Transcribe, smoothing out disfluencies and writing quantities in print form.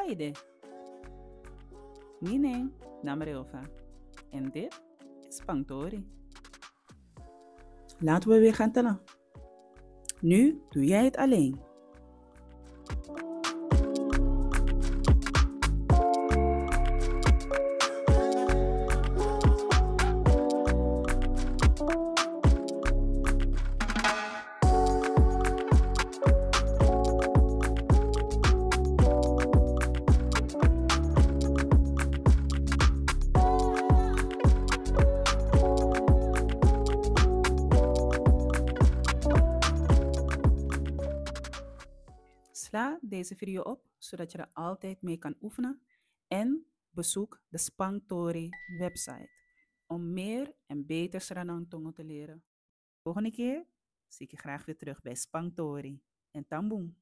Aide. Nine, Namarelva. En dit is Pangtori. Laten we weer gaan tellen. Nu doe jij het alleen. Sla deze video op, zodat je er altijd mee kan oefenen. En bezoek de Spangtori website om meer en beter Sranang te leren. Volgende keer zie ik je graag weer terug bij Spangtori. En tamboom!